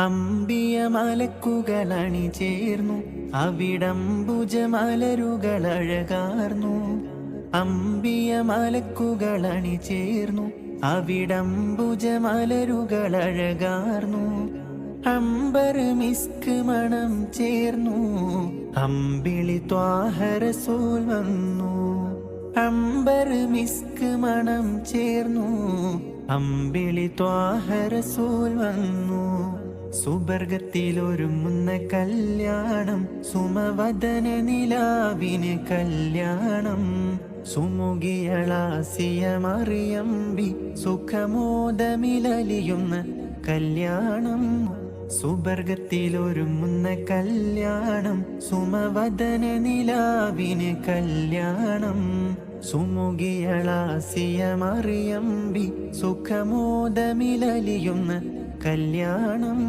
അമ്പിയ മലക്കുകളണി ചേർന്നു, അവിടംബുജമലരുകളഴകാർന്നു. അമ്പിയ മലക്കുകളണി ചേർന്നു, അവിടംബുജമലരുകളഴകാർന്നു. അമ്പർ മിസ്ക് മണം ചേർന്നു, അമ്പിളി ത്വാഹ റസൂൽ വന്നു. അമ്പർ മിസ്ക് മണം ചേർന്നു, അമ്പിളി ത്വാഹ റസൂൽ വന്നു. സുബർഗത്തിലൊരുങ്ങുന്ന കല്യാണം, സുമവദന നിലാവിന് കല്യാണം. സുമുഖിയളാസിയ മറിയമ്പി സുഖമോദമിലലിയുന്ന കല്യാണം. സുബർഗത്തിലൊരുങ്ങുന്ന കല്യാണം, സുമവദന നിലാവിന് കല്യാണം. സുമുഖിയളാസിയ മറിയമ്പി സുഖമോദമിലലിയുന്ന കല്യാണം.